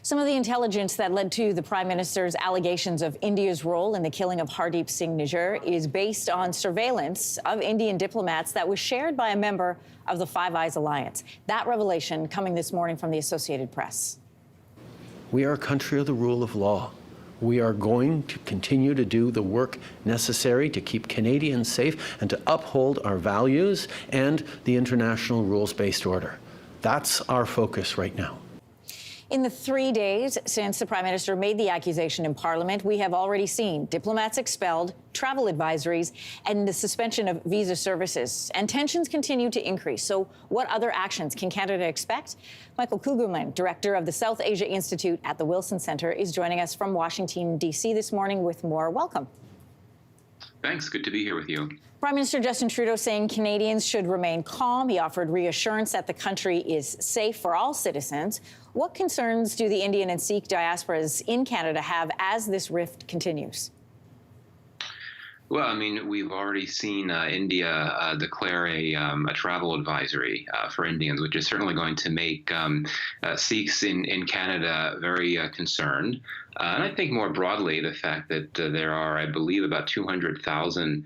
Some of the intelligence that led to the Prime Minister's allegations of India's role in the killing of Hardeep Singh Nijjar is based on surveillance of Indian diplomats that was shared by a member of the Five Eyes Alliance. That revelation coming this morning from the Associated Press. We are a country of the rule of law. We are going to continue to do the work necessary to keep Canadians safe and to uphold our values and the international rules-based order. That's our focus right now. In the 3 days since the Prime Minister made the accusation in Parliament, we have already seen diplomats expelled, travel advisories, and the suspension of visa services. And tensions continue to increase. So what other actions can Canada expect? Michael Kugelman, director of the South Asia Institute at the Wilson Centre, is joining us from Washington, D.C. this morning with more. Welcome. Thanks. Good to be here with you. Prime Minister Justin Trudeau saying Canadians should remain calm. He offered reassurance that the country is safe for all citizens. What concerns do the Indian and Sikh diasporas in Canada have as this rift continues? Well, I mean, we've already seen India declare a travel advisory for Indians, which is certainly going to make Sikhs in Canada very concerned. And I think more broadly, the fact that there are, I believe, about 200,000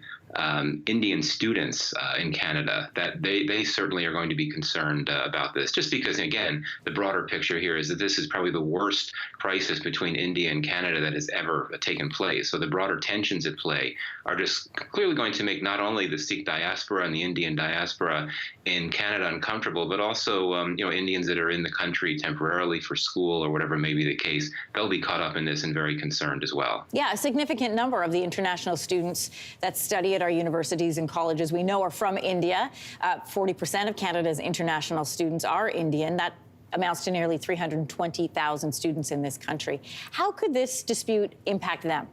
Indian students in Canada, that they certainly are going to be concerned about this, just because, again, the broader picture here is that this is probably the worst crisis between India and Canada that has ever taken place. So the broader tensions at play are just clearly going to make not only the Sikh diaspora and the Indian diaspora in Canada uncomfortable, but also Indians that are in the country temporarily for school or whatever may be the case. They'll be caught up in this and very concerned as well. Yeah, a significant number of the international students that study at our universities and colleges we know are from India. 40% of Canada's international students are Indian. That amounts to nearly 320,000 students in this country. How could this dispute impact them?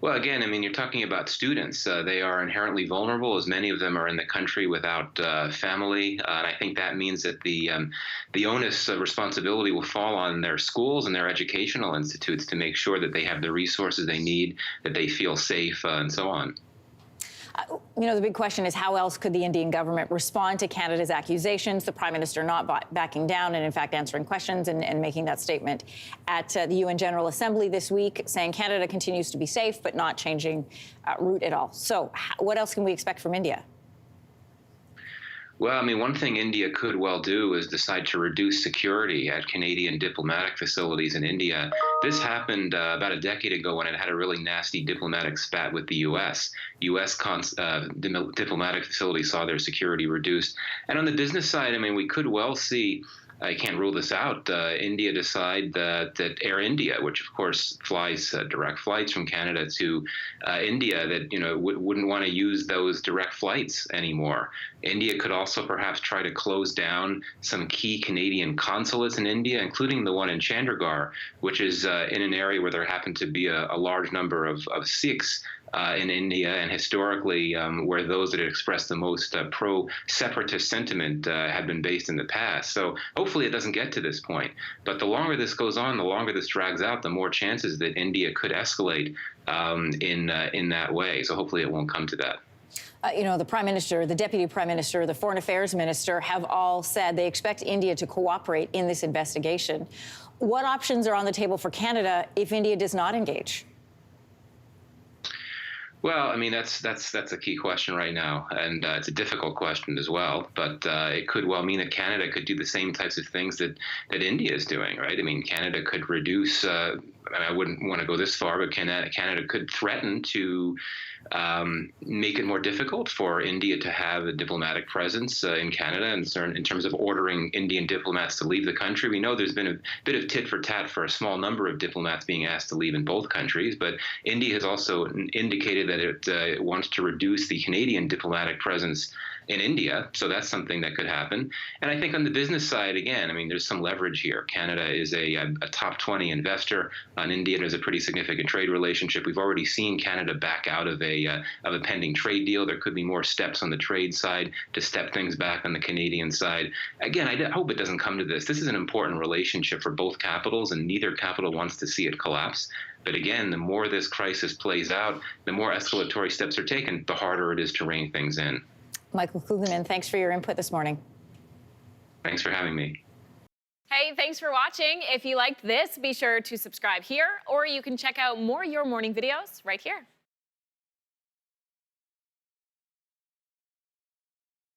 Well, again, I mean, you're talking about students. They are inherently vulnerable, as many of them are in the country without family. And I think that means that the onus of responsibility will fall on their schools and their educational institutes to make sure that they have the resources they need, that they feel safe, and so on. The big question is how else could the Indian government respond to Canada's accusations, the Prime Minister not backing down and, in fact, answering questions and making that statement at the UN General Assembly this week, saying Canada continues to be safe but not changing route at all. So what else can we expect from India? Well, I mean, one thing India could well do is decide to reduce security at Canadian diplomatic facilities in India. This happened about a decade ago when it had a really nasty diplomatic spat with the U.S. U.S. diplomatic facilities saw their security reduced. And on the business side, I mean, we could well see, I can't rule this out, India decide that Air India, which of course flies direct flights from Canada to India, that wouldn't want to use those direct flights anymore. India could also perhaps try to close down some key Canadian consulates in India, including the one in Chandigarh, which is in an area where there happen to be a large number of Sikhs in India, and historically where those that expressed the most pro-separatist sentiment have been based in the past. So hopefully it doesn't get to this point. But the longer this goes on, the longer this drags out, the more chances that India could escalate in that way. So hopefully it won't come to that. The Prime Minister, the Deputy Prime Minister, the Foreign Affairs Minister have all said they expect India to cooperate in this investigation. What options are on the table for Canada if India does not engage? Well, I mean, that's a key question right now, and it's a difficult question as well. But it could well mean that Canada could do the same types of things that India is doing, right? I mean, Canada could reduce. I wouldn't want to go this far, but Canada could threaten to make it more difficult for India to have a diplomatic presence in Canada, in terms of ordering Indian diplomats to leave the country. We know there's been a bit of tit for tat for a small number of diplomats being asked to leave in both countries, but India has also indicated that it wants to reduce the Canadian diplomatic presence in India, so that's something that could happen. And I think on the business side, again, I mean, there's some leverage here. Canada is a top 20 investor, and India has a pretty significant trade relationship. We've already seen Canada back out of a pending trade deal. There could be more steps on the trade side to step things back on the Canadian side. Again, I hope it doesn't come to this. This is an important relationship for both capitals, and neither capital wants to see it collapse. But again, the more this crisis plays out, the more escalatory steps are taken, the harder it is to rein things in. Michael Kugelman, thanks for your input this morning. Thanks for having me. Hey, thanks for watching. If you liked this, be sure to subscribe here, or you can check out more Your Morning videos right here.